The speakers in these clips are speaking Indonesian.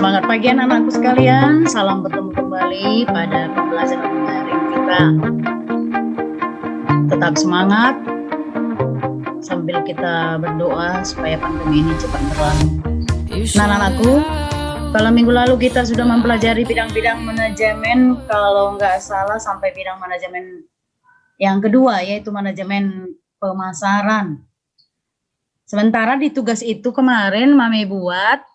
Semangat pagi anak-anakku sekalian, salam bertemu kembali pada pembelajaran daring kita. Tetap semangat sambil kita berdoa supaya pandemi ini cepat berlalu. Nah anak-anakku, kalau minggu lalu kita sudah mempelajari bidang-bidang manajemen, kalau nggak salah sampai bidang manajemen yang kedua, yaitu manajemen pemasaran. Sementara di tugas itu kemarin Mami buat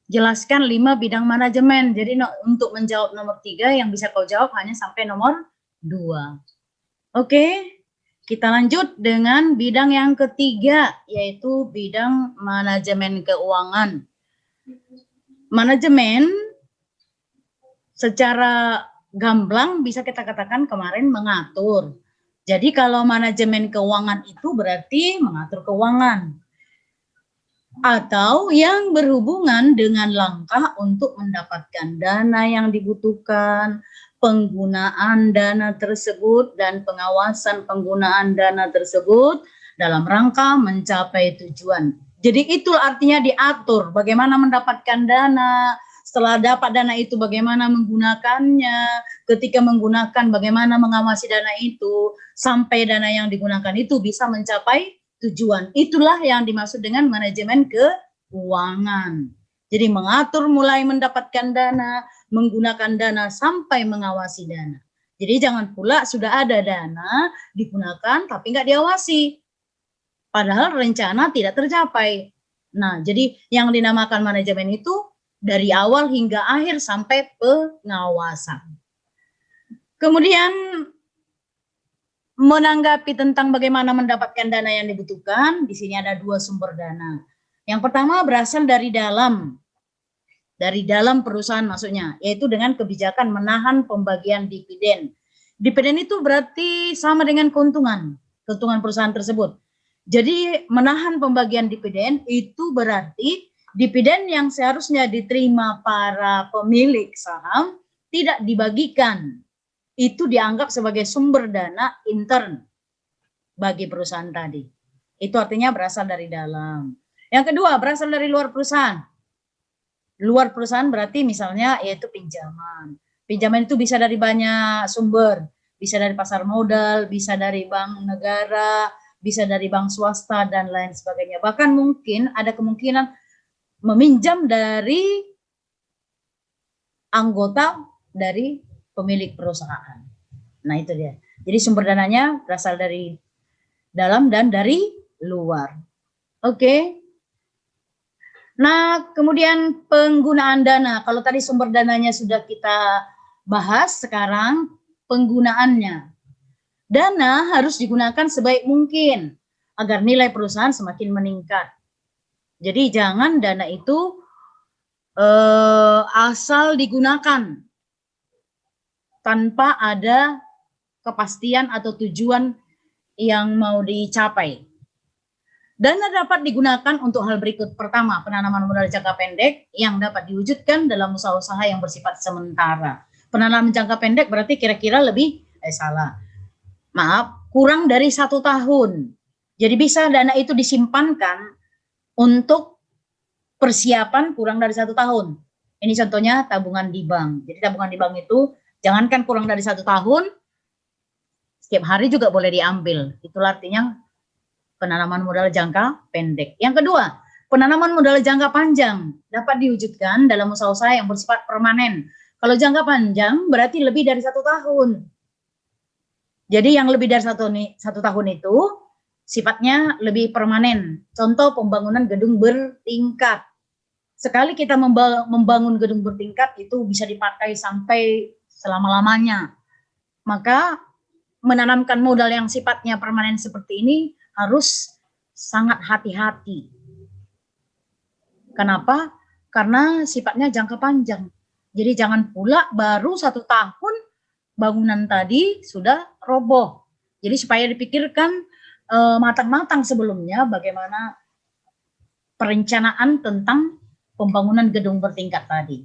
jelaskan 5 bidang manajemen. Jadi untuk menjawab nomor 3 yang bisa kau jawab hanya sampai nomor 2. Oke, kita lanjut dengan bidang yang ketiga, yaitu bidang manajemen keuangan. Manajemen secara gamblang bisa kita katakan kemarin mengatur. Jadi kalau manajemen keuangan itu berarti mengatur keuangan, atau yang berhubungan dengan langkah untuk mendapatkan dana yang dibutuhkan, penggunaan dana tersebut, dan pengawasan penggunaan dana tersebut dalam rangka mencapai tujuan. Jadi itu artinya diatur bagaimana mendapatkan dana, setelah dapat dana itu bagaimana menggunakannya, ketika menggunakan bagaimana mengawasi dana itu, sampai dana yang digunakan itu bisa mencapai tujuan. Itulah yang dimaksud dengan manajemen keuangan. Jadi mengatur mulai mendapatkan dana, menggunakan dana sampai mengawasi dana. Jadi jangan pula sudah ada dana digunakan tapi nggak diawasi, padahal rencana tidak tercapai. Nah, jadi yang dinamakan manajemen itu dari awal hingga akhir sampai pengawasan. Kemudian menanggapi tentang bagaimana mendapatkan dana yang dibutuhkan, di sini ada 2 sumber dana. Yang pertama berasal dari dalam perusahaan maksudnya, yaitu dengan kebijakan menahan pembagian dividen. Dividen itu berarti sama dengan keuntungan perusahaan tersebut. Jadi menahan pembagian dividen itu berarti dividen yang seharusnya diterima para pemilik saham tidak dibagikan. Itu dianggap sebagai sumber dana intern bagi perusahaan tadi. Itu artinya berasal dari dalam. Yang kedua, berasal dari luar perusahaan. Luar perusahaan berarti misalnya yaitu pinjaman. Pinjaman itu bisa dari banyak sumber. Bisa dari pasar modal, bisa dari bank negara, bisa dari bank swasta, dan lain sebagainya. Bahkan mungkin ada kemungkinan meminjam dari anggota dari pemilik perusahaan. Nah itu dia. Jadi sumber dananya berasal dari dalam dan dari luar. Oke. Nah kemudian penggunaan dana. Kalau tadi sumber dananya sudah kita bahas, sekarang penggunaannya. Dana harus digunakan sebaik mungkin agar nilai perusahaan semakin meningkat. Jadi jangan dana itu asal digunakan tanpa ada kepastian atau tujuan yang mau dicapai. Dana dapat digunakan untuk hal berikut. Pertama, penanaman modal jangka pendek yang dapat diwujudkan dalam usaha-usaha yang bersifat sementara. Penanaman jangka pendek berarti kira-kira kurang dari 1 tahun. Jadi bisa dana itu disimpankan untuk persiapan kurang dari 1 tahun. Ini contohnya tabungan di bank. Jadi tabungan di bank itu jangankan kurang dari 1 tahun, setiap hari juga boleh diambil. Itulah artinya penanaman modal jangka pendek. Yang kedua, penanaman modal jangka panjang dapat diwujudkan dalam usaha-usaha yang bersifat permanen. Kalau jangka panjang berarti lebih dari 1 tahun. Jadi yang lebih dari 1 tahun itu sifatnya lebih permanen. Contoh pembangunan gedung bertingkat. Sekali kita membangun gedung bertingkat itu bisa dipakai sampai selama-lamanya. Maka menanamkan modal yang sifatnya permanen seperti ini harus sangat hati-hati. Kenapa? Karena sifatnya jangka panjang. Jadi jangan pula baru 1 tahun bangunan tadi sudah roboh. Jadi supaya dipikirkan matang-matang sebelumnya bagaimana perencanaan tentang pembangunan gedung bertingkat tadi.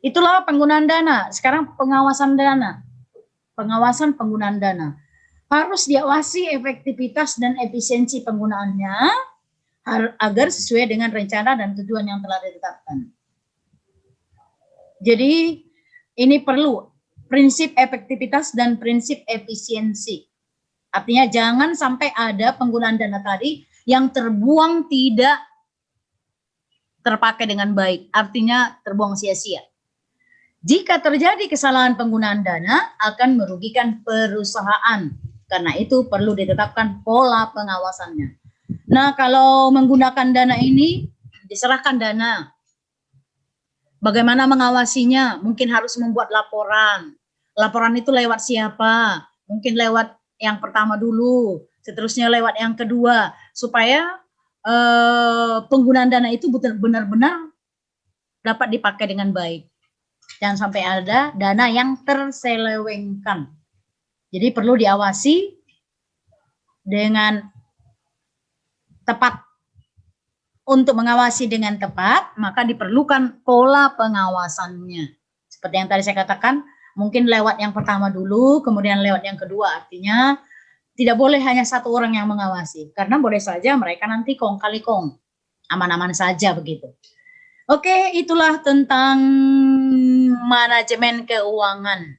Itulah penggunaan dana. Sekarang pengawasan dana. Pengawasan penggunaan dana. Harus diawasi efektivitas dan efisiensi penggunaannya agar sesuai dengan rencana dan tujuan yang telah ditetapkan. Jadi ini perlu prinsip efektivitas dan prinsip efisiensi. Artinya jangan sampai ada penggunaan dana tadi yang terbuang tidak terpakai dengan baik, artinya terbuang sia-sia. Jika terjadi kesalahan penggunaan dana akan merugikan perusahaan. Karena itu perlu ditetapkan pola pengawasannya. Nah, kalau menggunakan dana ini diserahkan dana. Bagaimana mengawasinya? Mungkin harus membuat laporan. Laporan itu lewat siapa? Mungkin lewat yang pertama dulu, seterusnya lewat yang kedua, supaya penggunaan dana itu benar-benar dapat dipakai dengan baik. Jangan sampai ada dana yang terselewengkan. Jadi perlu diawasi dengan tepat. Untuk mengawasi dengan tepat, maka diperlukan pola pengawasannya. Seperti yang tadi saya katakan, mungkin lewat yang pertama dulu, kemudian lewat yang kedua. Artinya tidak boleh hanya satu orang yang mengawasi, karena boleh saja mereka nanti kong kali kong, aman-aman saja begitu. Oke, itulah tentang manajemen keuangan.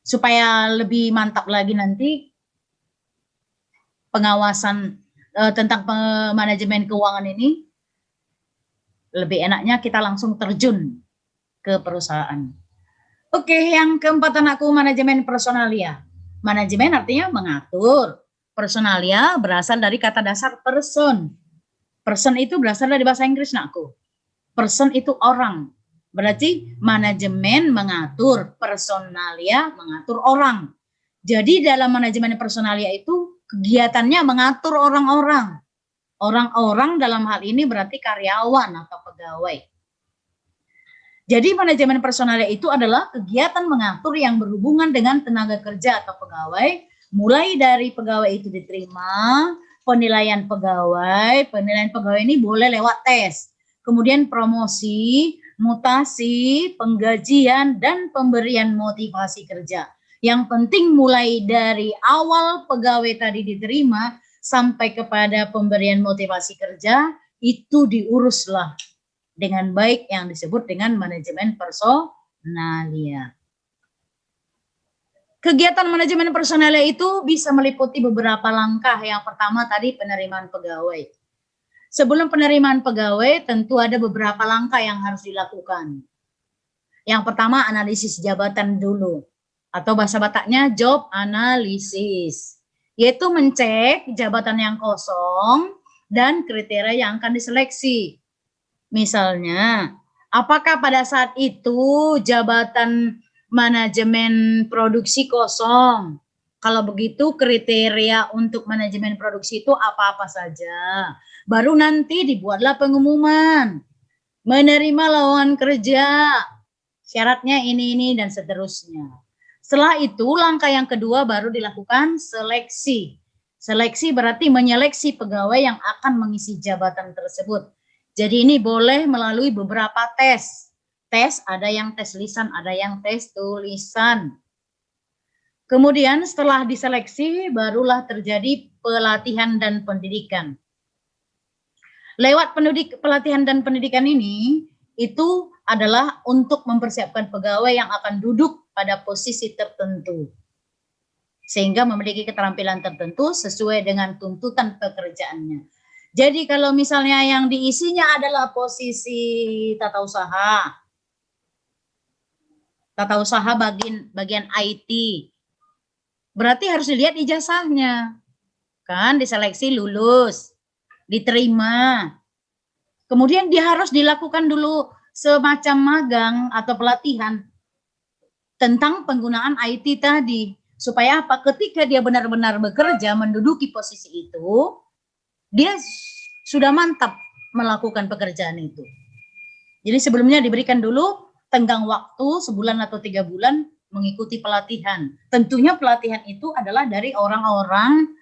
Supaya lebih mantap lagi nanti pengawasan tentang manajemen keuangan ini, lebih enaknya kita langsung terjun ke perusahaan. Oke, yang keempat anakku, manajemen personalia. Manajemen artinya mengatur. Personalia berasal dari kata dasar person. Person itu berasal dari bahasa Inggris, nakku. Person itu orang. Berarti manajemen mengatur, personalia mengatur orang. Jadi dalam manajemen personalia itu kegiatannya mengatur orang-orang. Orang-orang dalam hal ini berarti karyawan atau pegawai. Jadi manajemen personalia itu adalah kegiatan mengatur yang berhubungan dengan tenaga kerja atau pegawai, mulai dari pegawai itu diterima, penilaian pegawai ini boleh lewat tes, kemudian promosi, mutasi, penggajian, dan pemberian motivasi kerja. Yang penting mulai dari awal pegawai tadi diterima sampai kepada pemberian motivasi kerja, itu diuruslah dengan baik yang disebut dengan manajemen personalia. Kegiatan manajemen personalia itu bisa meliputi beberapa langkah. Yang pertama tadi penerimaan pegawai. Sebelum penerimaan pegawai tentu ada beberapa langkah yang harus dilakukan. Yang pertama analisis jabatan dulu, atau bahasa Bataknya job analisis, yaitu mencek jabatan yang kosong dan kriteria yang akan diseleksi. Misalnya, apakah pada saat itu jabatan manajemen produksi kosong? Kalau begitu kriteria untuk manajemen produksi itu apa-apa saja. Baru nanti dibuatlah pengumuman. Menerima lowongan kerja. Syaratnya ini, dan seterusnya. Setelah itu langkah yang kedua baru dilakukan seleksi. Seleksi berarti menyeleksi pegawai yang akan mengisi jabatan tersebut. Jadi ini boleh melalui beberapa tes. Tes ada yang tes lisan, ada yang tes tulisan. Kemudian setelah diseleksi barulah terjadi pelatihan dan pendidikan. Lewat pelatihan dan pendidikan ini, itu adalah untuk mempersiapkan pegawai yang akan duduk pada posisi tertentu. Sehingga memiliki keterampilan tertentu sesuai dengan tuntutan pekerjaannya. Jadi kalau misalnya yang diisinya adalah posisi tata usaha bagian IT, berarti harus dilihat ijazahnya, kan diseleksi lulus, diterima, kemudian dia harus dilakukan dulu semacam magang atau pelatihan tentang penggunaan IT tadi, supaya apa? Ketika dia benar-benar bekerja menduduki posisi itu, dia sudah mantap melakukan pekerjaan itu. Jadi sebelumnya diberikan dulu tenggang waktu sebulan atau 3 bulan mengikuti pelatihan. Tentunya pelatihan itu adalah dari orang-orang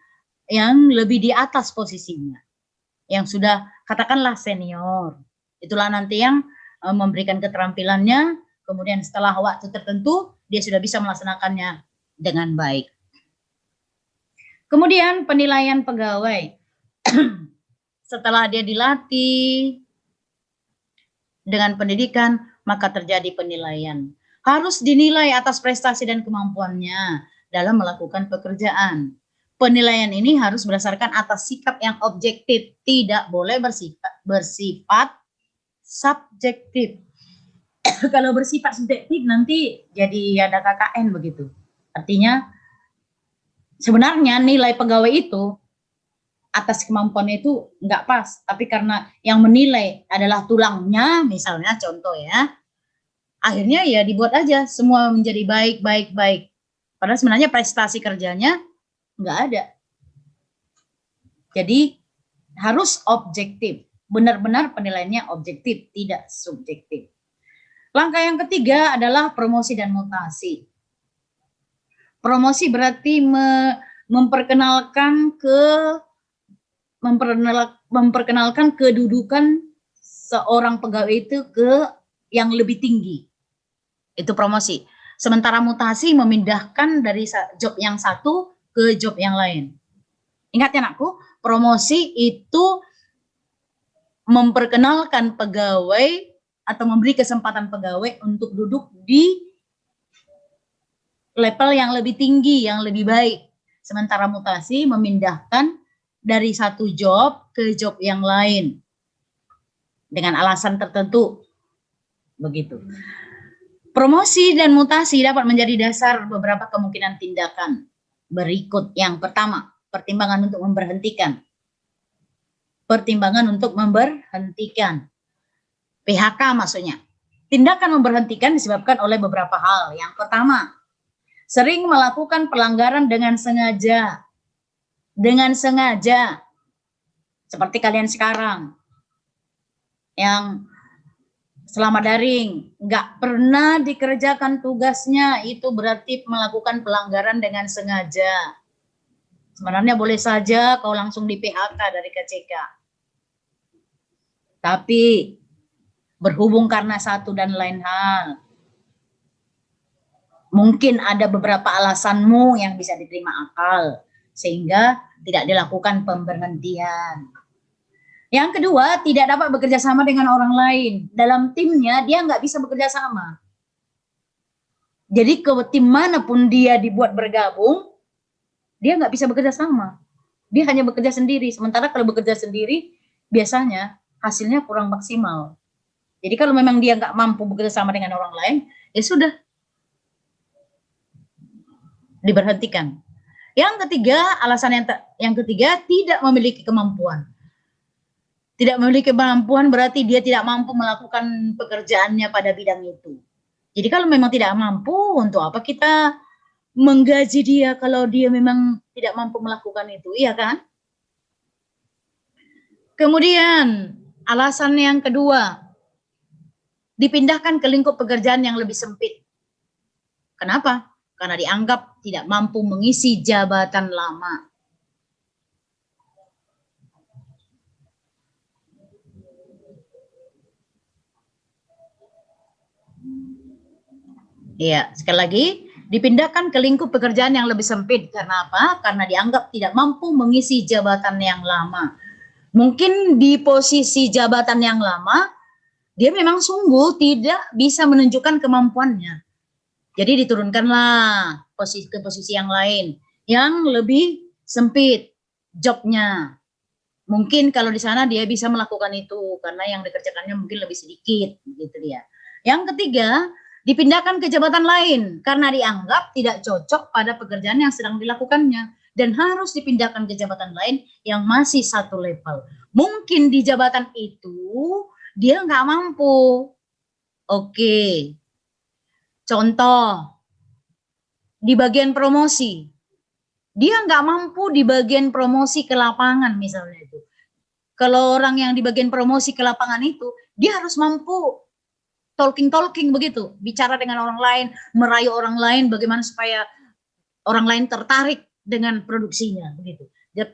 yang lebih di atas posisinya, yang sudah katakanlah senior. Itulah nanti yang memberikan keterampilannya, kemudian setelah waktu tertentu dia sudah bisa melaksanakannya dengan baik. Kemudian penilaian pegawai. Setelah dia dilatih, dengan pendidikan, maka terjadi penilaian. Harus dinilai atas prestasi dan kemampuannya dalam melakukan pekerjaan. Penilaian ini harus berdasarkan atas sikap yang objektif, tidak boleh bersifat subjektif. Kalau bersifat subjektif nanti jadi ada KKN begitu. Artinya sebenarnya nilai pegawai itu atas kemampuannya itu nggak pas, tapi karena yang menilai adalah tulangnya, misalnya contoh ya, akhirnya ya dibuat aja semua menjadi baik. Padahal sebenarnya prestasi kerjanya nggak ada. Jadi harus objektif, benar-benar penilaiannya objektif, tidak subjektif. Langkah yang ketiga adalah promosi dan mutasi. Promosi berarti memperkenalkan kedudukan seorang pegawai itu ke yang lebih tinggi. Itu promosi. Sementara mutasi memindahkan dari job yang satu ke job yang lain. Ingat ya anakku, promosi itu memperkenalkan pegawai atau memberi kesempatan pegawai untuk duduk di level yang lebih tinggi, yang lebih baik. Sementara mutasi memindahkan dari satu job ke job yang lain dengan alasan tertentu. Begitu. Promosi dan mutasi dapat menjadi dasar beberapa kemungkinan tindakan. Berikut yang pertama, pertimbangan untuk memberhentikan. Pertimbangan untuk memberhentikan. PHK maksudnya. Tindakan memberhentikan disebabkan oleh beberapa hal. Yang pertama, sering melakukan pelanggaran dengan sengaja. Dengan sengaja. Seperti kalian sekarang. Yang selama daring, nggak pernah dikerjakan tugasnya, itu berarti melakukan pelanggaran dengan sengaja. Sebenarnya boleh saja kau langsung di PHK dari KCK. Tapi berhubung karena satu dan lain hal, mungkin ada beberapa alasanmu yang bisa diterima akal, sehingga tidak dilakukan pemberhentian. Yang kedua, tidak dapat bekerja sama dengan orang lain. Dalam timnya, dia nggak bisa bekerja sama. Jadi ke tim manapun dia dibuat bergabung, dia nggak bisa bekerja sama. Dia hanya bekerja sendiri. Sementara kalau bekerja sendiri, biasanya hasilnya kurang maksimal. Jadi kalau memang dia nggak mampu bekerja sama dengan orang lain, ya sudah. Diberhentikan. Yang ketiga, alasan yang ketiga, tidak memiliki kemampuan. Tidak memiliki kemampuan berarti dia tidak mampu melakukan pekerjaannya pada bidang itu. Jadi kalau memang tidak mampu, untuk apa kita menggaji dia kalau dia memang tidak mampu melakukan itu, iya kan? Kemudian alasan yang kedua, dipindahkan ke lingkup pekerjaan yang lebih sempit. Kenapa? Karena dianggap tidak mampu mengisi jabatan lama. Iya, sekali lagi, dipindahkan ke lingkup pekerjaan yang lebih sempit. Karena apa? Karena dianggap tidak mampu mengisi jabatan yang lama. Mungkin di posisi jabatan yang lama, dia memang sungguh tidak bisa menunjukkan kemampuannya. Jadi diturunkanlah ke posisi yang lain, yang lebih sempit jobnya. Mungkin kalau di sana dia bisa melakukan itu, karena yang dikerjakannya mungkin lebih sedikit, gitu dia. Yang ketiga, dipindahkan ke jabatan lain karena dianggap tidak cocok pada pekerjaan yang sedang dilakukannya dan harus dipindahkan ke jabatan lain yang masih satu level. Mungkin di jabatan itu dia nggak mampu. Oke. Contoh, di bagian promosi. Dia nggak mampu di bagian promosi ke lapangan misalnya itu. Kalau orang yang di bagian promosi ke lapangan itu, dia harus mampu talking begitu, bicara dengan orang lain, merayu orang lain, bagaimana supaya orang lain tertarik dengan produksinya begitu.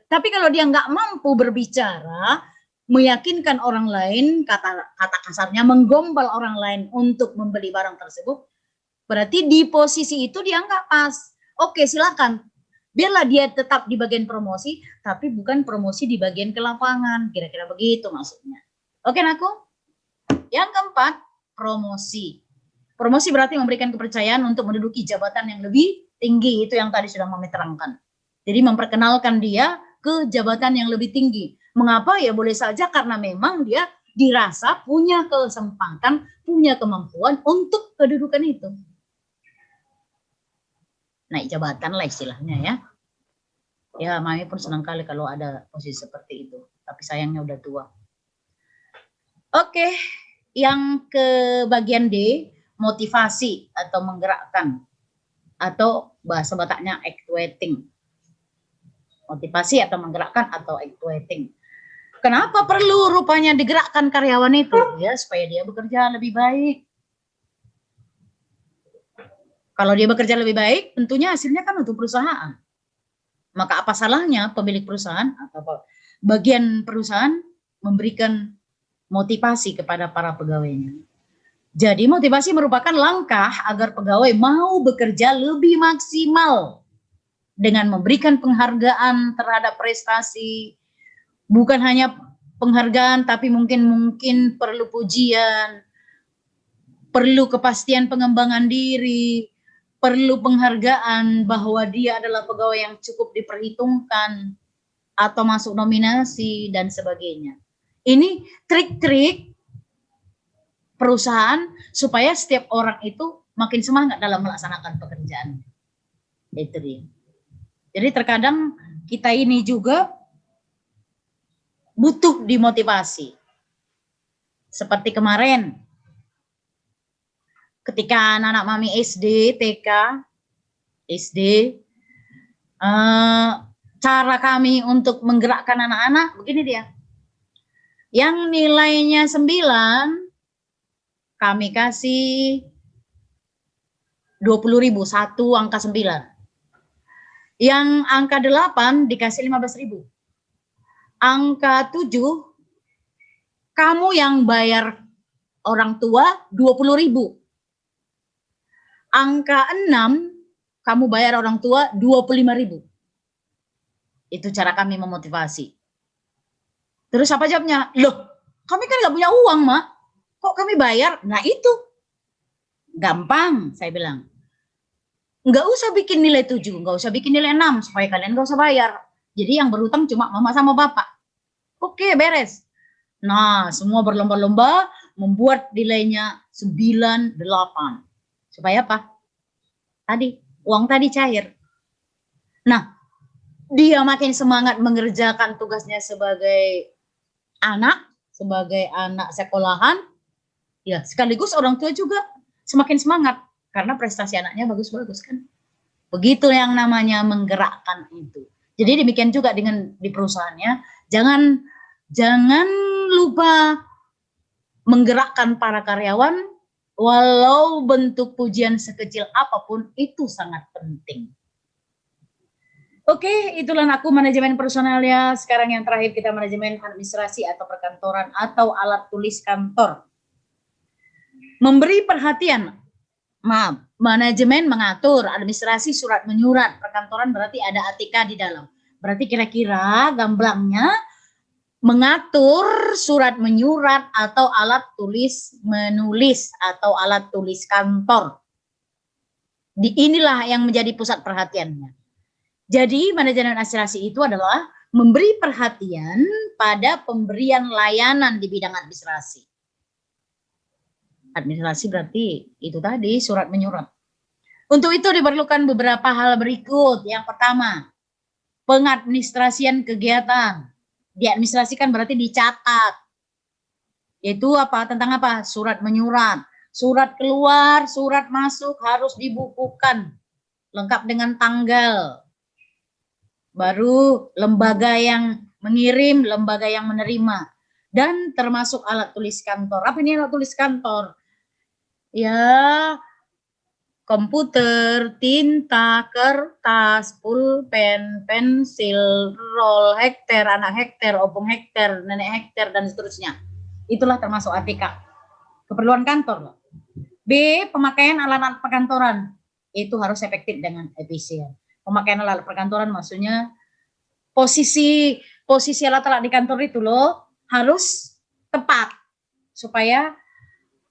Tapi kalau dia nggak mampu berbicara, meyakinkan orang lain, kata kasarnya menggombal orang lain untuk membeli barang tersebut, berarti di posisi itu dia nggak pas. Oke, silakan, biarlah dia tetap di bagian promosi, tapi bukan promosi di bagian ke lapangan, kira-kira begitu maksudnya. Oke, Naku? Yang keempat, promosi. Promosi berarti memberikan kepercayaan untuk menduduki jabatan yang lebih tinggi, itu yang tadi sudah Mami terangkan. Jadi memperkenalkan dia ke jabatan yang lebih tinggi. Mengapa? Ya boleh saja karena memang dia dirasa punya kesempatan, punya kemampuan untuk kedudukan itu. Naik jabatan lah istilahnya ya. Ya, Mami pun senang kali kalau ada posisi seperti itu. Tapi sayangnya udah tua. Oke, yang ke bagian D, motivasi atau menggerakkan. Atau bahasa Bataknya actuating. Motivasi atau menggerakkan atau actuating. Kenapa perlu rupanya digerakkan karyawan itu? Ya, supaya dia bekerja lebih baik. Kalau dia bekerja lebih baik, tentunya hasilnya kan untuk perusahaan. Maka apa salahnya pemilik perusahaan atau bagian perusahaan memberikan motivasi kepada para pegawainya. Jadi motivasi merupakan langkah agar pegawai mau bekerja lebih maksimal dengan memberikan penghargaan terhadap prestasi. Bukan hanya penghargaan tapi mungkin perlu pujian, perlu kepastian pengembangan diri, perlu penghargaan bahwa dia adalah pegawai yang cukup diperhitungkan atau masuk nominasi dan sebagainya. Ini trik-trik perusahaan supaya setiap orang itu makin semangat dalam melaksanakan pekerjaan. Itu dia. Jadi terkadang kita ini juga butuh dimotivasi. Seperti kemarin ketika anak-anak Mami SD, TK, SD, cara kami untuk menggerakkan anak-anak begini dia. Yang nilainya 9, kami kasih 20.000, satu angka 9. Yang angka 8 dikasih 15.000. Angka 7, kamu yang bayar orang tua 20.000. Angka 6, kamu bayar orang tua 25.000. Itu cara kami memotivasi. Terus apa jawabnya? Loh, kami kan nggak punya uang, Mak. Kok kami bayar? Nah itu. Gampang, saya bilang. Nggak usah bikin nilai 7, nggak usah bikin nilai 6, supaya kalian nggak usah bayar. Jadi yang berhutang cuma mama sama bapak. Oke, beres. Nah, semua berlomba-lomba membuat nilainya 9, 8. Supaya apa? Tadi, uang tadi cair. Nah, dia makin semangat mengerjakan tugasnya sebagai anak sekolahan, ya sekaligus orang tua juga semakin semangat karena prestasi anaknya bagus-bagus kan. Begitu yang namanya menggerakkan itu. Jadi demikian juga dengan di perusahaannya, jangan lupa menggerakkan para karyawan. Walau bentuk pujian sekecil apapun itu sangat penting. Oke, itulah aku manajemen personalnya. Sekarang yang terakhir kita manajemen administrasi atau perkantoran atau alat tulis kantor. Memberi perhatian. Maaf, manajemen mengatur, administrasi surat menyurat, perkantoran berarti ada ATK di dalam. Berarti kira-kira gamblangnya mengatur surat menyurat atau alat tulis menulis atau alat tulis kantor. Inilah yang menjadi pusat perhatiannya. Jadi manajemen administrasi itu adalah memberi perhatian pada pemberian layanan di bidang administrasi. Administrasi berarti itu tadi surat menyurat. Untuk itu diperlukan beberapa hal berikut. Yang pertama, pengadministrasian kegiatan. Diadministrasikan berarti dicatat. Yaitu apa? Tentang apa? Surat menyurat. Surat keluar, surat masuk harus dibukukan. Lengkap dengan tanggal. Baru lembaga yang mengirim, lembaga yang menerima. Dan termasuk alat tulis kantor. Apa ini alat tulis kantor? Ya, komputer, tinta, kertas, pulpen, pensil, roll, hektar, anak hektar, opung hektar, nenek hektar, dan seterusnya. Itulah termasuk ATK. Keperluan kantor. B, pemakaian alat-alat perkantoran. Itu harus efektif dengan efisien. Pemakaian alat perkantoran maksudnya posisi alat-alat di kantor itu loh harus tepat supaya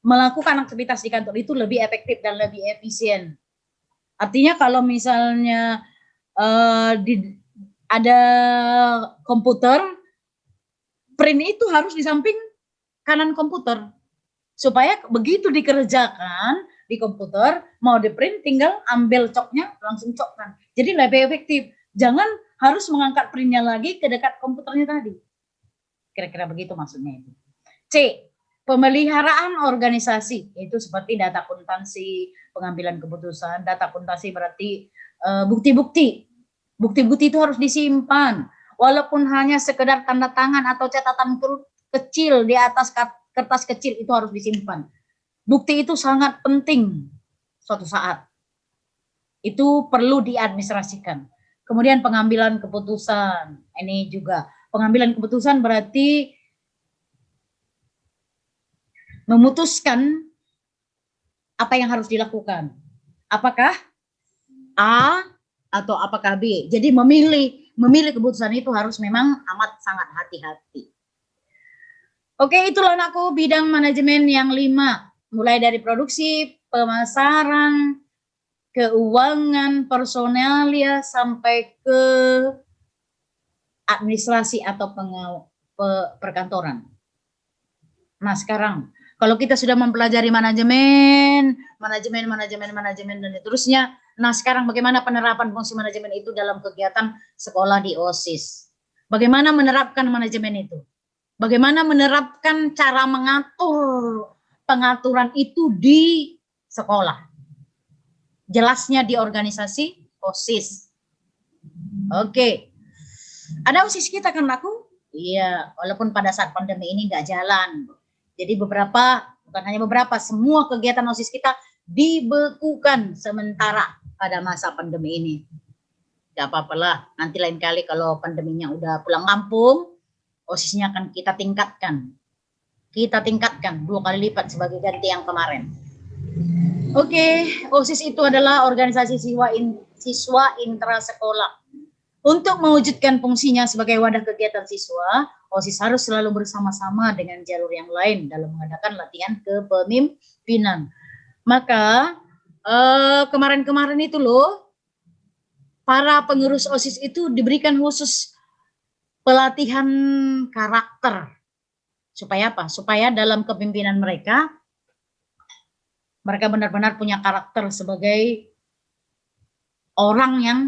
melakukan aktivitas di kantor itu lebih efektif dan lebih efisien. Artinya kalau misalnya ada komputer, print itu harus di samping kanan komputer. Supaya begitu dikerjakan di komputer, mau di print tinggal ambil coknya, langsung cokkan. Jadi lebih efektif. Jangan harus mengangkat printnya lagi ke dekat komputernya tadi. Kira-kira begitu maksudnya itu. C. Pemeliharaan organisasi, itu seperti data akuntansi, pengambilan keputusan. Data akuntansi berarti bukti-bukti. Bukti-bukti itu harus disimpan. Walaupun hanya sekedar tanda tangan atau catatan kecil di atas kertas kecil, itu harus disimpan. Bukti itu sangat penting suatu saat. Itu perlu diadministrasikan. Kemudian pengambilan keputusan. Ini juga pengambilan keputusan berarti memutuskan apa yang harus dilakukan. Apakah A atau apakah B. Jadi memilih keputusan itu harus memang amat sangat hati-hati. Oke, itulah anakku bidang manajemen yang 5. Mulai dari produksi, pemasaran, keuangan, personalia, sampai ke administrasi atau perkantoran. Nah sekarang, kalau kita sudah mempelajari manajemen dan seterusnya, nah sekarang bagaimana penerapan fungsi manajemen itu dalam kegiatan sekolah di OSIS? Bagaimana menerapkan manajemen itu? Bagaimana menerapkan cara mengatur pengaturan itu di sekolah? Jelasnya di organisasi OSIS. Oke. Ada OSIS kita kan aku? Iya, walaupun pada saat pandemi ini nggak jalan. Jadi bukan hanya beberapa, semua kegiatan OSIS kita dibekukan sementara pada masa pandemi ini. Gak apa-apa lah, nanti lain kali kalau pandeminya udah pulang kampung, OSIS-nya akan kita tingkatkan. Kita tingkatkan 2 kali lipat sebagai ganti yang kemarin. Oke, OSIS itu adalah organisasi siswa intrasekolah. Untuk mewujudkan fungsinya sebagai wadah kegiatan siswa, OSIS harus selalu bersama-sama dengan jalur yang lain dalam mengadakan latihan kepemimpinan. Maka kemarin-kemarin itu loh, para pengurus OSIS itu diberikan khusus pelatihan karakter. Supaya apa? Supaya dalam kepemimpinan mereka benar-benar punya karakter sebagai orang yang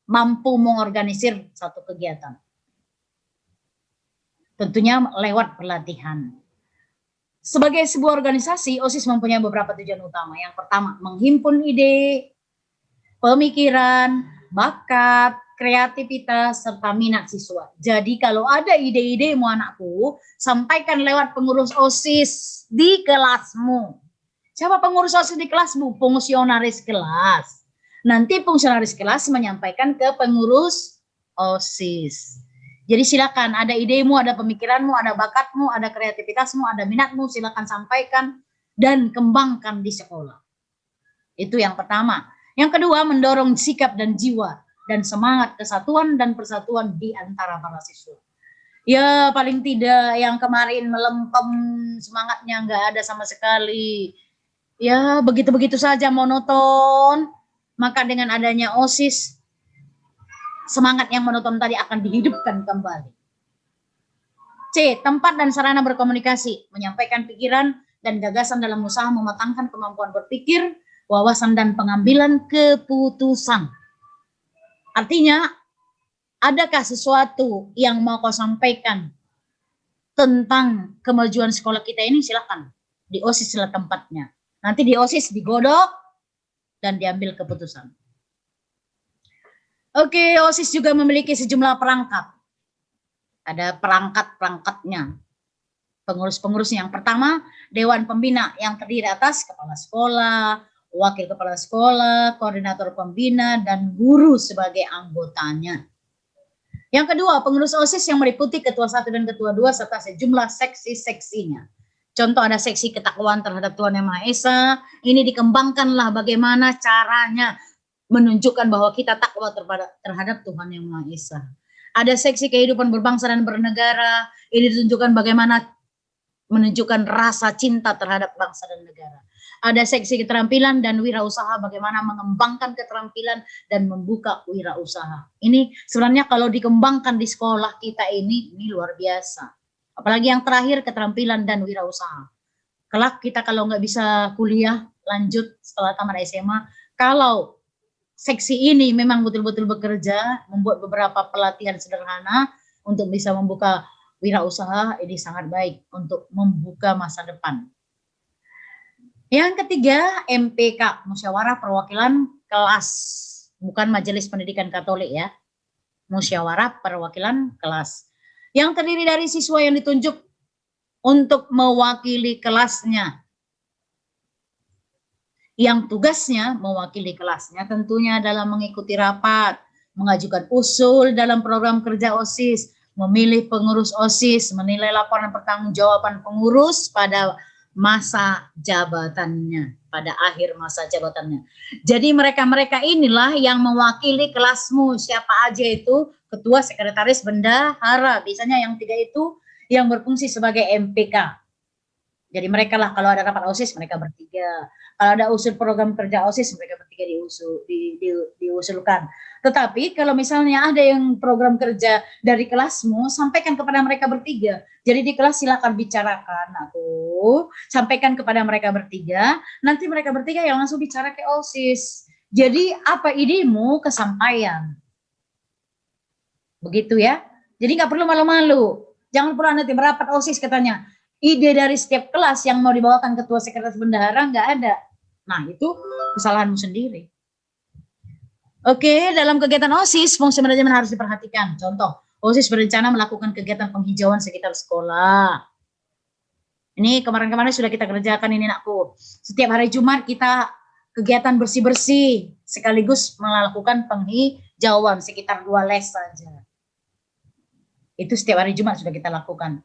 mampu mengorganisir satu kegiatan. Tentunya lewat pelatihan. Sebagai sebuah organisasi, OSIS mempunyai beberapa tujuan utama. Yang pertama, menghimpun ide, pemikiran, bakat, kreativitas, serta minat siswa. Jadi kalau ada ide-idemu anakku, sampaikan lewat pengurus OSIS di kelasmu. Siapa pengurus OSIS di kelasmu? Fungsionaris kelas. Nanti fungsionaris kelas menyampaikan ke pengurus OSIS. Jadi silakan, ada idemu, ada pemikiranmu, ada bakatmu, ada kreativitasmu, ada minatmu, silakan sampaikan dan kembangkan di sekolah. Itu yang pertama. Yang kedua, mendorong sikap dan jiwa dan semangat kesatuan dan persatuan di antara para siswa. Ya paling tidak yang kemarin melempem semangatnya nggak ada sama sekali. Ya begitu-begitu saja monoton. Maka dengan adanya OSIS, semangat yang monoton tadi akan dihidupkan kembali. C. Tempat dan sarana berkomunikasi, menyampaikan pikiran dan gagasan dalam usaha mematangkan kemampuan berpikir, wawasan dan pengambilan keputusan. Artinya, adakah sesuatu yang mau kau sampaikan tentang kemajuan sekolah kita ini? Silakan. Di OSIS lah tempatnya. Nanti di OSIS digodok dan diambil keputusan. Oke, OSIS juga memiliki sejumlah perangkat. Ada perangkat-perangkatnya. Pengurus-pengurus yang pertama, Dewan Pembina yang terdiri atas kepala sekolah, wakil kepala sekolah, koordinator pembina, dan guru sebagai anggotanya. Yang kedua, pengurus OSIS yang meliputi ketua 1 dan ketua 2 serta sejumlah seksi-seksinya. Contoh ada seksi ketakwaan terhadap Tuhan Yang Maha Esa. Ini dikembangkanlah bagaimana caranya menunjukkan bahwa kita takwa terhadap Tuhan Yang Maha Esa. Ada seksi kehidupan berbangsa dan bernegara. Ini ditunjukkan bagaimana menunjukkan rasa cinta terhadap bangsa dan negara. Ada seksi keterampilan dan wirausaha, bagaimana mengembangkan keterampilan dan membuka wirausaha. Ini sebenarnya kalau dikembangkan di sekolah kita ini luar biasa. Apalagi yang terakhir, keterampilan dan wirausaha. Kelak kita kalau nggak bisa kuliah lanjut setelah tamat SMA, kalau seksi ini memang betul-betul bekerja, membuat beberapa pelatihan sederhana untuk bisa membuka wirausaha, ini sangat baik untuk membuka masa depan. Yang ketiga, MPK, Musyawarah Perwakilan Kelas, bukan Majelis Pendidikan Katolik ya, Musyawarah Perwakilan Kelas, yang terdiri dari siswa yang ditunjuk untuk mewakili kelasnya, yang tugasnya mewakili kelasnya tentunya dalam mengikuti rapat, mengajukan usul dalam program kerja OSIS, memilih pengurus OSIS, menilai laporan pertanggungjawaban pengurus pada masa jabatannya, pada akhir masa jabatannya. Jadi mereka-mereka inilah yang mewakili kelasmu, siapa aja itu, ketua, sekretaris, bendahara, biasanya yang tiga itu yang berfungsi sebagai MPK. Jadi mereka lah, kalau ada rapat OSIS mereka bertiga, kalau ada usul program kerja OSIS mereka bertiga diusulkan. Tetapi kalau misalnya ada yang program kerja dari kelasmu, sampaikan kepada mereka bertiga. Jadi di kelas silakan bicarakan, aku sampaikan kepada mereka bertiga, nanti mereka bertiga yang langsung bicara ke OSIS. Jadi apa idemu kesampaian. Begitu ya. Jadi nggak perlu malu-malu. Jangan pula nanti merapat OSIS katanya, ide dari setiap kelas yang mau dibawakan ketua, sekretaris, bendahara nggak ada. Nah itu kesalahanmu sendiri. Oke, dalam kegiatan OSIS fungsi manajemen harus diperhatikan. Contoh, OSIS berencana melakukan kegiatan penghijauan sekitar sekolah. Ini kemarin-kemarin sudah kita kerjakan ini nakku. Setiap hari Jumat kita kegiatan bersih-bersih sekaligus melakukan penghijauan sekitar 2 les saja. Itu setiap hari Jumat sudah kita lakukan.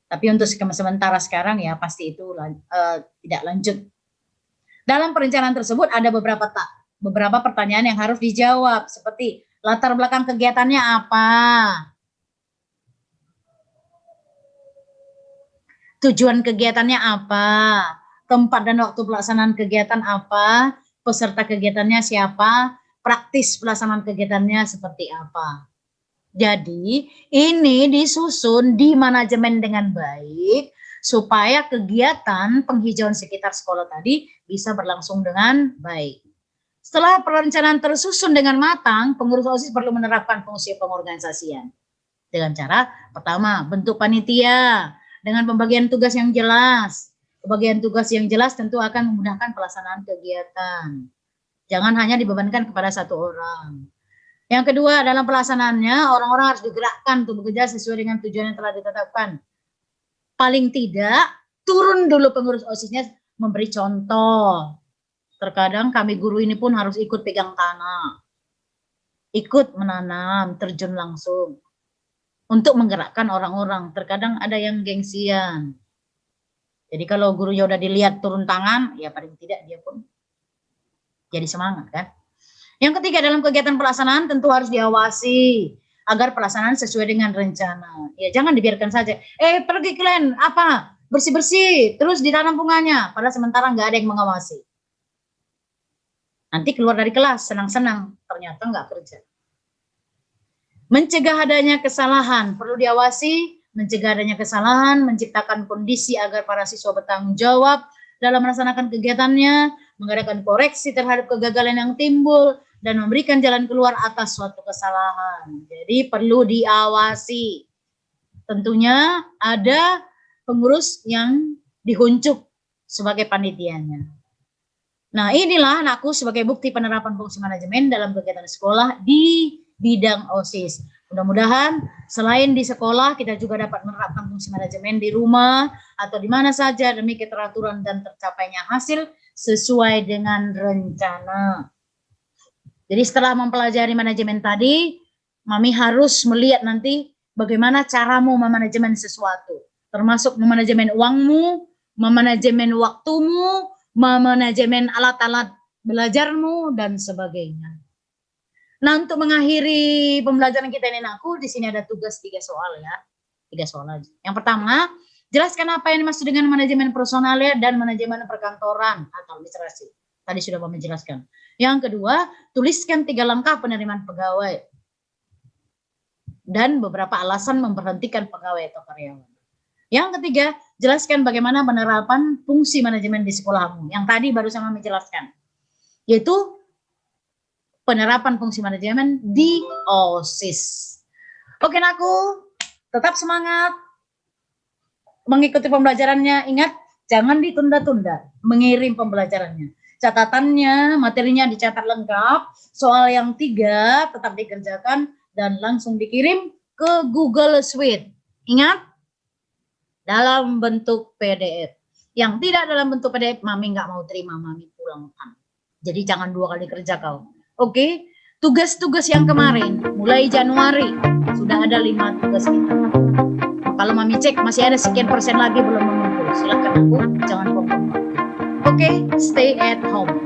Tapi untuk sementara sekarang ya pasti itu tidak lanjut. Dalam perencanaan tersebut ada beberapa pertanyaan yang harus dijawab, seperti latar belakang kegiatannya apa, tujuan kegiatannya apa, tempat dan waktu pelaksanaan kegiatan apa, peserta kegiatannya siapa, praktis pelaksanaan kegiatannya seperti apa. Jadi ini disusun di manajemen dengan baik supaya kegiatan penghijauan sekitar sekolah tadi bisa berlangsung dengan baik. Setelah perencanaan tersusun dengan matang, pengurus OSIS perlu menerapkan fungsi pengorganisasian. Dengan cara pertama, bentuk panitia dengan pembagian tugas yang jelas. Pembagian tugas yang jelas tentu akan memudahkan pelaksanaan kegiatan. Jangan hanya dibebankan kepada satu orang. Yang kedua, dalam pelaksanaannya orang-orang harus digerakkan untuk bekerja sesuai dengan tujuan yang telah ditetapkan. Paling tidak, turun dulu pengurus OSISnya memberi contoh. Terkadang kami guru ini pun harus ikut pegang tanah, ikut menanam, terjun langsung. Untuk menggerakkan orang-orang, terkadang ada yang gengsian. Jadi kalau gurunya udah dilihat turun tangan, ya paling tidak dia pun jadi semangat kan. Yang ketiga, dalam kegiatan pelaksanaan tentu harus diawasi agar pelaksanaan sesuai dengan rencana. Ya jangan dibiarkan saja. Pergi kalian apa bersih-bersih terus ditanam bunganya, padahal sementara nggak ada yang mengawasi. Nanti keluar dari kelas senang-senang, ternyata nggak kerja. Mencegah adanya kesalahan perlu diawasi. Mencegah adanya kesalahan, menciptakan kondisi agar para siswa bertanggung jawab dalam melaksanakan kegiatannya, mengadakan koreksi terhadap kegagalan yang timbul, dan memberikan jalan keluar atas suatu kesalahan. Jadi perlu diawasi. Tentunya ada pengurus yang dihunjuk sebagai panitianya. Nah inilah anakku sebagai bukti penerapan fungsi manajemen dalam kegiatan sekolah di bidang OSIS. Mudah-mudahan selain di sekolah kita juga dapat menerapkan fungsi manajemen di rumah atau di mana saja demi keteraturan dan tercapainya hasil sesuai dengan rencana. Jadi setelah mempelajari manajemen tadi, Mami harus melihat nanti bagaimana caramu memanajemen sesuatu. Termasuk memanajemen uangmu, memanajemen waktumu, memanajemen alat-alat belajarmu, dan sebagainya. Nah untuk mengakhiri pembelajaran kita ini, aku di sini ada tugas 3 soal ya. 3 soal aja. Yang pertama, Jelaskan apa yang dimaksud dengan manajemen personalia dan manajemen perkantoran atau administrasi. Tadi sudah Mami jelaskan. Yang kedua, tuliskan 3 langkah penerimaan pegawai dan beberapa alasan memberhentikan pegawai atau karyawan. Yang ketiga, jelaskan bagaimana penerapan fungsi manajemen di sekolahmu. Yang tadi baru saya Mami jelaskan, yaitu penerapan fungsi manajemen di OSIS. Oke, Naku, tetap semangat mengikuti pembelajarannya. Ingat, jangan ditunda-tunda mengirim pembelajarannya. Catatannya, materinya dicatat lengkap. Soal yang 3 tetap dikerjakan dan langsung dikirim ke Google Suite. Ingat, dalam bentuk PDF. Yang tidak dalam bentuk PDF, Mami nggak mau terima, Mami pulangkan. Jadi jangan 2 kali kerja kau. Oke, tugas-tugas yang kemarin, mulai Januari, sudah ada 5 tugas kita. Kalau Mami cek masih ada sekian persen lagi belum mengumpul. Silakan aku, jangan bohong. Oke, stay at home.